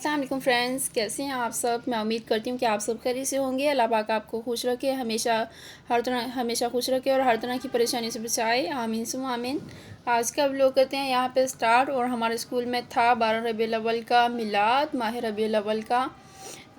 अस्सलाम वालेकुम फ्रेंड्स, कैसे हैं आप सब। मैं उम्मीद करती हूँ कि आप सब खैरियत से होंगे। अल्लाह पाक आपको खुश रखे, हमेशा खुश रखे और हर तरह की परेशानी से बचाए। आमीन सुम्मा आमीन। आज का व्लॉग करते हैं यहाँ पे स्टार्ट। और हमारे स्कूल में था 12 रबीउल अव्वल का मिलाद, माह रबीउल अव्वल का।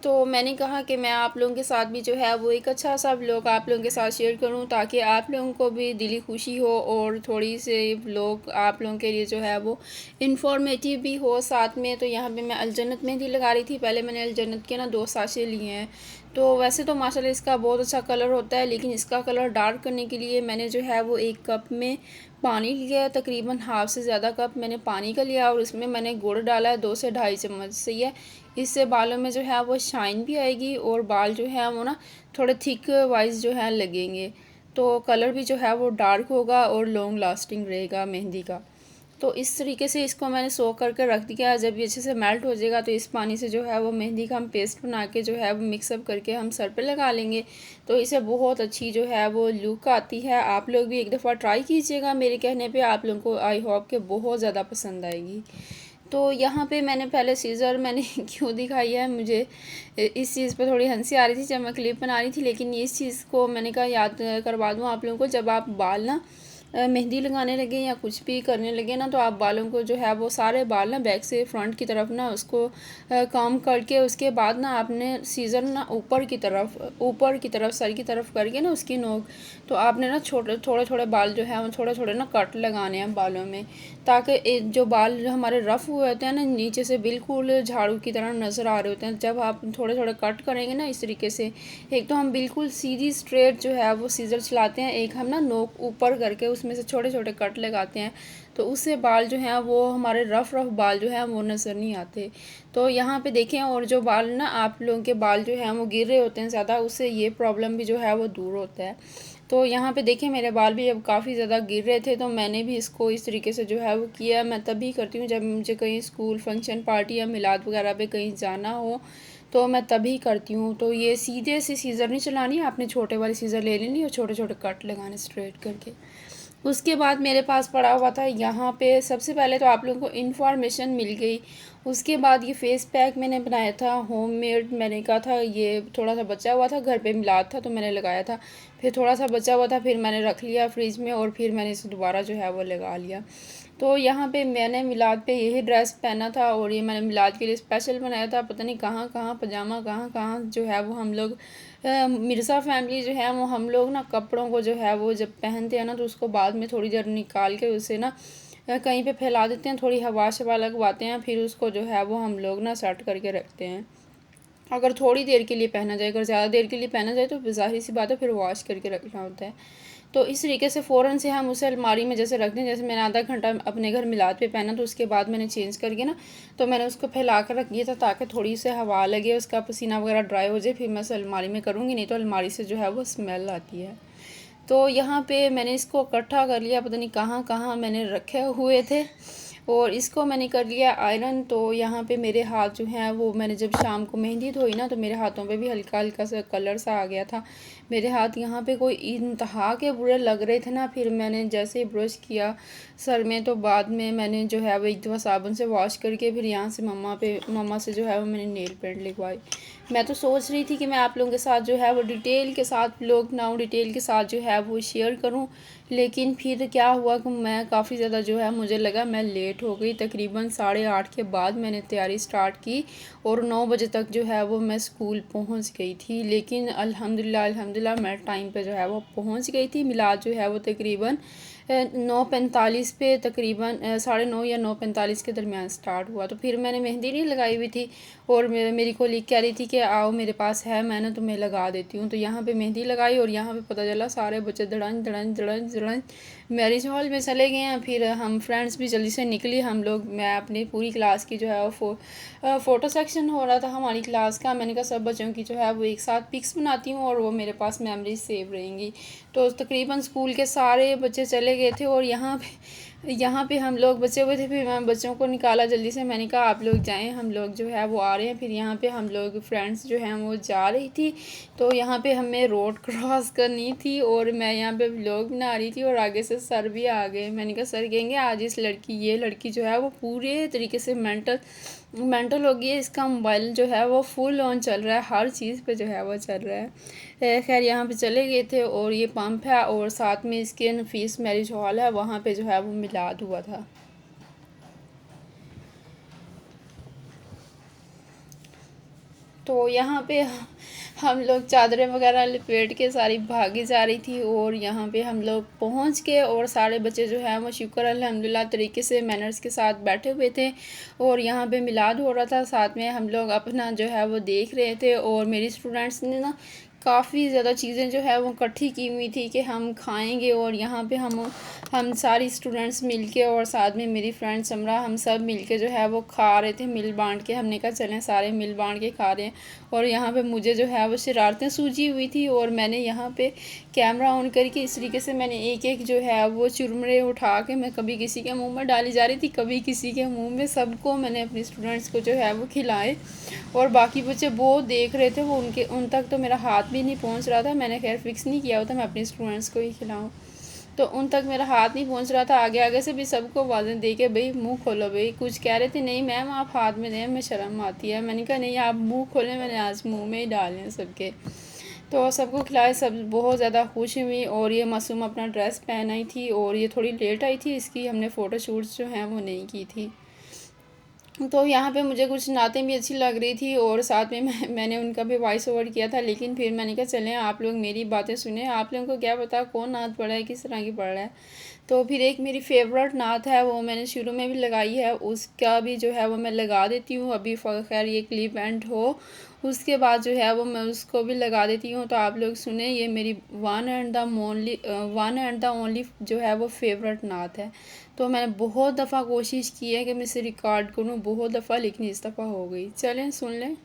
तो मैंने कहा कि मैं आप लोगों के साथ भी जो है वो एक अच्छा सा व्लॉग आप लोगों के साथ शेयर करूं, ताकि आप लोगों को भी दिली खुशी हो और थोड़ी से व्लॉग आप लोगों के लिए जो है वो इन्फॉर्मेटिव भी हो साथ में। तो यहाँ पे मैं अलजन्नत मेहंदी लगा रही थी। पहले मैंने अलजन्नत के ना 2 साशे लिए हैं। तो वैसे तो माशाल्लाह इसका बहुत अच्छा कलर होता है, लेकिन इसका कलर डार्क करने के लिए मैंने जो है वो 1 कप में पानी लिया, तकरीबन हाफ़ से ज़्यादा कप मैंने पानी का लिया और उसमें मैंने गुड़ डाला है 2 से ढाई चम्मच। सही है, इससे बालों में जो है वो शाइन भी आएगी और बाल जो है वो ना थोड़े थिक वाइज जो है लगेंगे। तो कलर भी जो है वो डार्क होगा और लॉन्ग लास्टिंग रहेगा मेहंदी का। तो इस तरीके से इसको मैंने सोक करके रख दिया। जब ये अच्छे से मेल्ट हो जाएगा तो इस पानी से जो है वो मेहंदी का हम पेस्ट बना के जो है वो मिक्सअप करके हम सर पे लगा लेंगे। तो इसे बहुत अच्छी जो है वो लुक आती है। आप लोग भी एक दफ़ा ट्राई कीजिएगा मेरे कहने पे, आप लोगों को आई होप के बहुत ज़्यादा पसंद आएगी। तो यहाँ पे मैंने पहले सीज़र मैंने क्यों दिखाई है, मुझे इस चीज़ पे थोड़ी हंसी आ रही थी जब मैं क्लिप बना रही थी, लेकिन इस चीज़ को मैंने कहा याद करवा दूँ आप लोगों को। जब आप बाल ना मेहंदी लगाने लगे या कुछ भी करने लगे ना, तो आप बालों को जो है वो सारे बाल ना बैक से फ्रंट की तरफ ना उसको काम करके उसके बाद ना आपने सीज़र ना ऊपर की तरफ सर की तरफ करके ना उसकी नोक, तो आपने ना थोड़े थोड़े बाल जो है वो थोड़े थोड़े ना कट लगाने हैं बालों में, ताकि जो बाल जो हमारे रफ़ हुए होते हैं ना नीचे से बिल्कुल झाड़ू की तरह नज़र आ रहे होते हैं। जब आप थोड़े थोड़े कट करेंगे ना इस तरीके से, एक तो हम बिल्कुल सीधी स्ट्रेट जो है वो सीज़र चलाते हैं, एक हम ना नोक ऊपर करके उसमें से छोटे छोटे कट लगाते हैं, तो उससे बाल जो हैं वो हमारे रफ़ बाल जो हैं वो नज़र नहीं आते। तो यहाँ पे देखें, और जो बाल ना आप लोगों के बाल जो हैं वो गिर रहे होते हैं ज़्यादा, उससे ये प्रॉब्लम भी जो है वो दूर होता है। तो यहाँ पे देखें मेरे बाल भी अब काफ़ी ज़्यादा गिर रहे थे, तो मैंने भी इसको इस तरीके से जो है वो किया। मैं तभी करती हूँ जब मुझे कहीं स्कूल फंक्शन पार्टी या मिलाद वगैरह पे कहीं जाना हो, तो मैं तभी करती हूँ। तो ये सीधे से सीज़र नहीं चलानी, आपने छोटे वाली सीज़र ले लेनी और छोटे छोटे कट लगाने स्ट्रेट करके। उसके बाद मेरे पास पड़ा हुआ था यहाँ पे, सबसे पहले तो आप लोगों को इन्फॉर्मेशन मिल गई। उसके बाद ये फ़ेस पैक मैंने बनाया था होममेड, मैंने कहा था ये थोड़ा सा बचा हुआ था, घर पे मिलाद था तो मैंने लगाया था, फिर थोड़ा सा बचा हुआ था, फिर मैंने रख लिया फ्रिज में और फिर मैंने इसे दोबारा जो है वो लगा लिया। तो यहाँ पे मैंने मिलाद पे यही ड्रेस पहना था और ये मैंने मिलाद के लिए स्पेशल बनाया था। पता नहीं कहाँ कहाँ पजामा कहाँ कहाँ जो है वो हम लोग मिर्ज़ा फैमिली जो है वो हम लोग ना कपड़ों को जो है वो जब पहनते हैं ना तो उसको बाद में थोड़ी देर निकाल के उसे ना कहीं पे फैला देते हैं, थोड़ी हवा शवा लगवाते हैं, फिर उसको जो है वो हम लोग ना सेट करके रखते हैं। अगर थोड़ी देर के लिए पहना जाए, अगर ज़्यादा देर के लिए पहना जाए तो ज़ाहिर सी बात है फिर वॉश करके रखना होता है। तो इस तरीके से फ़ौरन से हम उसे अलमारी में जैसे रख दें, जैसे मैंने आधा घंटा अपने घर मिलाद पे पहना तो उसके बाद मैंने चेंज करके ना, तो मैंने उसको फैला कर रख दिया था ताकि थोड़ी सी हवा लगे, उसका पसीना वगैरह ड्राई हो जाए, फिर मैं उसे अलमारी में करूँगी, नहीं तो अलमारी से जो है वो स्मेल आती है। तो यहाँ पे मैंने इसको इकट्ठा कर लिया, पता नहीं कहाँ कहाँ मैंने रखे हुए थे, और इसको मैंने कर लिया आयरन। तो यहाँ पे मेरे हाथ जो हैं वो मैंने जब शाम को मेहंदी धोई ना तो मेरे हाथों पे भी हल्का हल्का सा कलर सा आ गया था। मेरे हाथ यहाँ पे कोई इंतहा के बुरे लग रहे थे ना, फिर मैंने जैसे ही ब्रश किया सर में तो बाद में मैंने जो है वो एक दफ़ा साबुन से वॉश करके फिर यहाँ से मम्मा से जो है वो मैंने नेल पेंट लिखवाई। मैं तो सोच रही थी कि मैं आप लोगों के साथ जो है वो डिटेल के साथ व्लॉग बनाऊँ, डिटेल के साथ जो है वो शेयर करूँ, लेकिन फिर क्या हुआ कि मैं काफ़ी ज़्यादा जो है मुझे लगा मैं लेट हो गई। तकरीबन 8:30 के बाद मैंने तैयारी स्टार्ट की और 9 बजे तक जो है वो मैं स्कूल पहुंच गई थी, लेकिन अल्हम्दुलिल्लाह मैं टाइम पे जो है वो पहुंच गई थी। मिलाद जो है वो तकरीबन 9:45 पे, तकरीबन 9:30 या 9:45 के दरमियान स्टार्ट हुआ। तो फिर मैंने मेहंदी नहीं लगाई हुई थी और मेरी कोलीग कह रही थी कि आओ मेरे पास है, मैं ना तुम्हें लगा देती हूँ। तो यहाँ पे मेहंदी लगाई और यहाँ पे पता चला सारे बच्चे धड़न धड़न धड़न धड़न मैरिज हॉल में चले गए हैं। फिर हम फ्रेंड्स भी जल्दी से निकली, हम लोग, मैं अपनी पूरी क्लास की जो है वो फ़ोटो सेक्शन हो रहा था हमारी क्लास का। मैंने कहा सब बच्चों की जो है वो एक साथ पिक्स बनाती हूँ और वो मेरे पास मेमोरीज सेव रहेंगी। तो तकरीबन स्कूल के सारे बच्चे चले गए थे और यहाँ पे यहाँ पे हम लोग बचे हुए थे, फिर मैं बच्चों को निकाला जल्दी से, मैंने कहा आप लोग जाएं, हम लोग जो है वो आ रहे हैं। फिर यहाँ पे हम लोग फ्रेंड्स जो हैं वो जा रही थी, तो यहाँ पे हमें रोड क्रॉस करनी थी और मैं यहाँ पे व्लॉग बना रही थी और आगे से सर भी आ गए। मैंने कहा सर कहेंगे आज ये लड़की जो है वो पूरे तरीके से मेंटल मेंटल हो गई है, इसका मोबाइल जो है वो फुल ऑन चल रहा है, हर चीज़ पे जो है वो चल रहा है। खैर यहाँ पे चले गए थे और ये पंप है और साथ में इसके नफीस मैरिज हॉल है, वहाँ पे जो है वो मिलाद हुआ था। तो यहाँ पे हम लोग चादरें वगैरह लपेट के सारी भागी जा रही थी और यहाँ पे हम लोग पहुँच के और सारे बच्चे जो हैं वो शुक्र अल्हम्दुलिल्लाह तरीके से मैनर्स के साथ बैठे हुए थे और यहाँ पे मिलाद हो रहा था, साथ में हम लोग अपना जो है वो देख रहे थे। और मेरी स्टूडेंट्स ने ना काफ़ी ज़्यादा चीज़ें जो है वो इकट्ठी की हुई थी कि हम खाएंगे और यहाँ पे हम सारी स्टूडेंट्स मिलके और साथ में मेरी फ्रेंड समरा, हम सब मिलके जो है वो खा रहे थे मिल बांट के। हमने कहा चलें सारे मिल बांट के खा रहे हैं। और यहाँ पे मुझे जो है वो शरारतें सूझी हुई थी और मैंने यहाँ पे कैमरा ऑन करके इस तरीके से मैंने एक एक जो है वो चुरमुरे उठा के मैं कभी किसी के मुँह में डाली जा रही थी, कभी किसी के मुँह में, सबको मैंने अपनी स्टूडेंट्स को जो है वो खिलाए। और बाकी बच्चे वो देख रहे थे, वो उन तक तो मेरा हाथ भी नहीं पहुंच रहा था। मैंने खैर फिक्स नहीं किया होता मैं अपने स्टूडेंट्स को ही खिलाऊं, तो उन तक मेरा हाथ नहीं पहुंच रहा था। आगे आगे से भी सबको आवाज़ें दे के भाई मुंह खोलो, भाई कुछ कह रहे थे, नहीं मैम आप हाथ में दें, हमें शर्म आती है। मैंने कहा नहीं आप मुंह खोलें, मैंने आज मुंह में ही डाले हैं सबके। तो सबको खिलाए, सब बहुत ज़्यादा खुश हुई। और ये मासूम अपना ड्रेस पहन आई थी और ये थोड़ी लेट आई थी, इसकी हमने फ़ोटोशूट्स जो हैं वो नहीं की थी। तो यहाँ पे मुझे कुछ नातें भी अच्छी लग रही थी और साथ में मैंने उनका भी वॉइस ओवर किया था। लेकिन फिर मैंने कहा चलें आप लोग मेरी बातें सुने, आप लोगों को क्या पता कौन नात पढ़ा है, किस तरह की पढ़ रहा है। तो फिर एक मेरी फेवरेट नात है वो मैंने शुरू में भी लगाई है, उसका भी जो है वो मैं लगा देती हूँ अभी खैर ये क्लिप एंड हो उसके बाद जो है वो मैं उसको भी लगा देती हूँ। तो आप लोग सुने, ये मेरी वन एंड द ओनली जो है वो फेवरेट नात है। तो मैंने बहुत दफ़ा कोशिश की है कि मैं इसे रिकॉर्ड करूँ, बहुत दफ़ा, लेकिन इस दफ़ा हो गई। चलें सुन लें।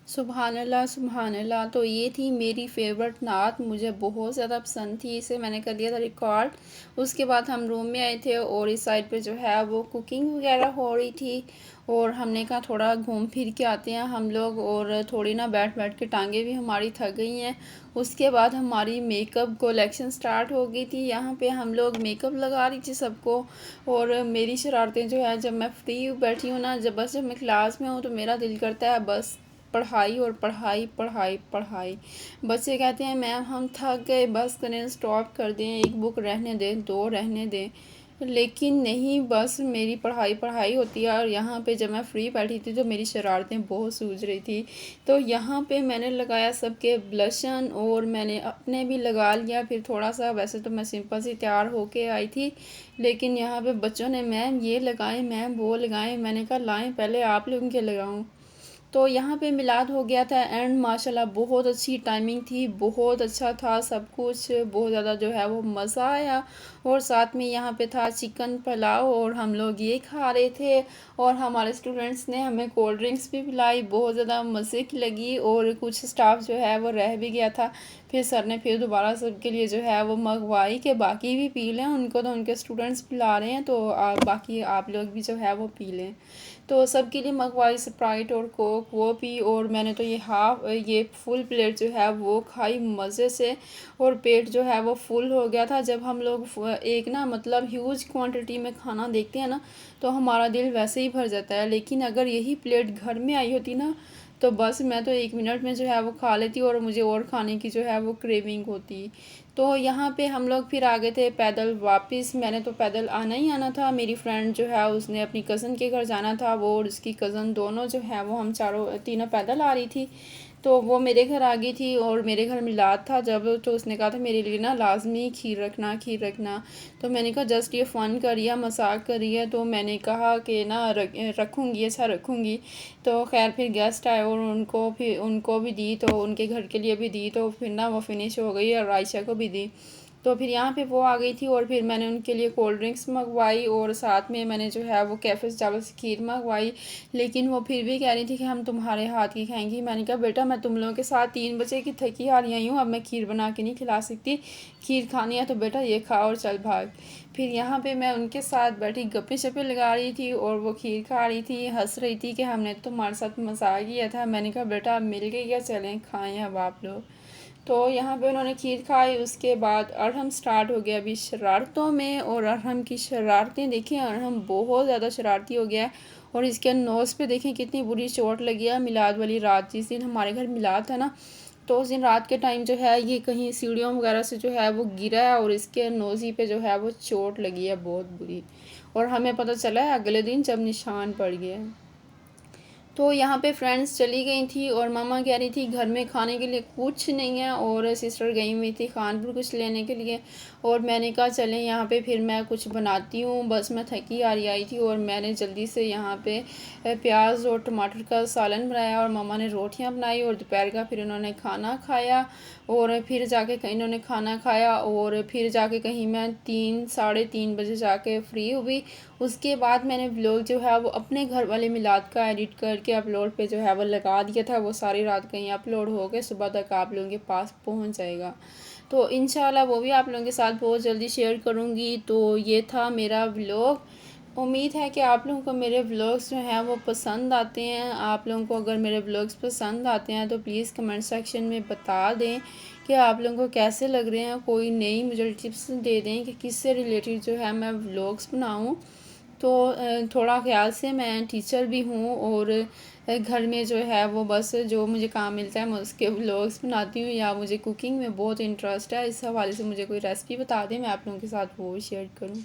सुबहान अल्लाह सुबहान अल्लाह। तो ये थी मेरी फ़ेवरेट नात, मुझे बहुत ज़्यादा पसंद थी, इसे मैंने कर दिया था रिकॉर्ड। उसके बाद हम रूम में आए थे और इस साइड पे जो है वो कुकिंग वगैरह हो रही थी और हमने कहा थोड़ा घूम फिर के आते हैं हम लोग, और थोड़ी ना बैठ बैठ के टांगें भी हमारी थक गई हैं। उसके बाद हमारी मेकअप कलेक्शन स्टार्ट हो गई थी। यहाँ पे हम लोग मेकअप लगा रही थी सबको। और मेरी शरारतें जो है, जब मैं फ्री बैठी हूँ ना, जब मैं क्लास में हूँ तो मेरा दिल करता है बस पढ़ाई और पढ़ाई पढ़ाई पढ़ाई। बच्चे कहते हैं मैम हम थक गए, बस करें, स्टॉप कर दें, एक बुक रहने दें, दो रहने दें, लेकिन नहीं, बस मेरी पढ़ाई पढ़ाई होती है। और यहाँ पे जब मैं फ्री बैठी थी तो मेरी शरारतें बहुत सूझ रही थी। तो यहाँ पे मैंने लगाया सबके ब्लशन और मैंने अपने भी लगा लिया। फिर थोड़ा सा, वैसे तो मैं सिंपल सी तैयार होके आई थी, लेकिन यहाँ पे बच्चों ने मैम ये लगाएं, मैम वो लगाएं। मैंने कहा लाएं पहले आप लोगों के लगाऊं। तो यहाँ पे मिलाद हो गया था एंड माशाल्लाह बहुत अच्छी टाइमिंग थी, बहुत अच्छा था सब कुछ, बहुत ज़्यादा जो है वो मज़ा आया। और साथ में यहाँ पे था चिकन पुलाव और हम लोग ये खा रहे थे। और हमारे स्टूडेंट्स ने हमें कोल्ड ड्रिंक्स भी पिलाई, बहुत ज़्यादा मज़े की लगी। और कुछ स्टाफ जो है वो रह भी गया था, फिर सर ने फिर दोबारा सबके लिए जो है वो मंगवाई कि बाकी भी पी लें, उनको तो उनके स्टूडेंट्स पिला रहे हैं, तो बाकी आप लोग भी जो है वो पी लें। तो सबके लिए मंगवाई स्प्राइट और कोक, वो पी। और मैंने तो ये फुल प्लेट जो है वो खाई मज़े से, और पेट जो है वो फुल हो गया था। जब हम लोग एक ना मतलब ह्यूज क्वांटिटी में खाना देखते हैं ना, तो हमारा दिल वैसे ही भर जाता है। लेकिन अगर यही प्लेट घर में आई होती ना, तो बस मैं तो 1 मिनट में जो है वो खा लेती और मुझे और खाने की जो है वो क्रेविंग होती। तो यहाँ पे हम लोग फिर आ गए थे पैदल वापस। मैंने तो पैदल आना ही आना था, मेरी फ्रेंड जो है उसने अपनी कज़न के घर जाना था, वो और उसकी कज़न दोनों जो है वो हम चारों तीनों पैदल आ रही थी। तो वो मेरे घर आ गई थी और मेरे घर मिलाद था जब, तो उसने कहा था मेरे लिए ना लाज़मी खीर रखना, खीर रखना। तो मैंने कहा जस्ट ये फ़न करी है, मज़ाक करी है, तो मैंने कहा कि ना रखूँगी, अच्छा रखूँगी। तो ख़ैर फिर गेस्ट आए और उनको भी दी, तो उनके घर के लिए भी दी, तो फिर ना वो फ़िनिश हो गई और आयशा को भी दी। तो फिर यहाँ पे वो आ गई थी और फिर मैंने उनके लिए कोल्ड ड्रिंक्स मंगवाई और साथ में मैंने जो है वो कैफ़े चावल से खीर मंगवाई। लेकिन वो फिर भी कह रही थी कि हम तुम्हारे हाथ की खाएंगी। मैंने कहा बेटा मैं तुम लोगों के साथ 3 बजे की थकी हारी आई हूँ, अब मैं खीर बना के नहीं खिला सकती, खीर खानी है तो बेटा ये खा और चल भाग। फिर यहाँ पे मैं उनके साथ बैठी गप्पे शप्पे लगा रही थी और वो खीर खा रही थी, हंस रही थी कि हमने तो तुम्हारे साथ मजाक किया था। मैंने कहा बेटा अब मिल गई या चलें खाएं अब आप लोग। तो यहाँ पे उन्होंने खीर खाई, उसके बाद अरहम स्टार्ट हो गया अभी शरारतों में। और अरहम की शरारतें देखें, अरहम बहुत ज़्यादा शरारती हो गया है और इसके नोज़ पे देखें कितनी बुरी चोट लगी है मिलाद वाली रात। जिस दिन हमारे घर मिलाद था ना, तो उस दिन रात के टाइम जो है ये कहीं सीढ़ियों वगैरह से जो है वो गिरा है और इसके नोज़ी पे जो है वो चोट लगी है बहुत बुरी। और हमें पता चला है अगले दिन जब निशान पड़ गया। तो यहाँ पे फ्रेंड्स चली गई थी और मामा कह रही थी घर में खाने के लिए कुछ नहीं है, और सिस्टर गई हुई थी कानपुर कुछ लेने के लिए। और मैंने कहा चलें यहाँ पे फिर मैं कुछ बनाती हूँ, बस मैं थकी हारी आई थी और मैंने जल्दी से यहाँ पे प्याज और टमाटर का सालन बनाया और मामा ने रोटियाँ बनाई और दोपहर का फिर उन्होंने खाना खाया। और फिर जाके कहीं इन्होंने खाना खाया और फिर जाके कहीं मैं 3 साढ़े 3 बजे जाके फ्री हुई। उसके बाद मैंने व्लॉग जो है वो अपने घर वाले मिलाद का एडिट करके अपलोड पे जो है वो लगा दिया था। वो सारी रात कहीं अपलोड हो गए, सुबह तक आप लोगों के पास पहुंच जाएगा। तो इंशाल्लाह वो भी आप लोगों के साथ बहुत जल्दी शेयर करूंगी। तो ये था मेरा व्लॉग। उम्मीद है कि आप लोगों को मेरे व्लॉग्स जो हैं वो पसंद आते हैं। आप लोगों को अगर मेरे व्लॉग्स पसंद आते हैं तो प्लीज़ कमेंट सेक्शन में बता दें कि आप लोगों को कैसे लग रहे हैं। कोई नई मुझे टिप्स दे दें कि किससे रिलेटेड जो है मैं व्लॉग्स बनाऊँ। तो थोड़ा ख़्याल से मैं टीचर भी हूँ और घर में जो है वो बस जो मुझे काम मिलता है मैं उसके व्लॉग्स बनाती हूँ, या मुझे कुकिंग में बहुत इंटरेस्ट है, इस हवाले से मुझे कोई रेसिपी बता दें मैं आप लोगों के साथ वो शेयर करूँ।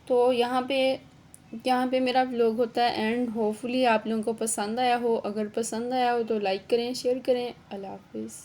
तो यहाँ पे मेरा व्लॉग होता है एंड होपफुली आप लोगों को पसंद आया हो। अगर पसंद आया हो तो लाइक करें, शेयर करें। अल्लाह हाफिज़।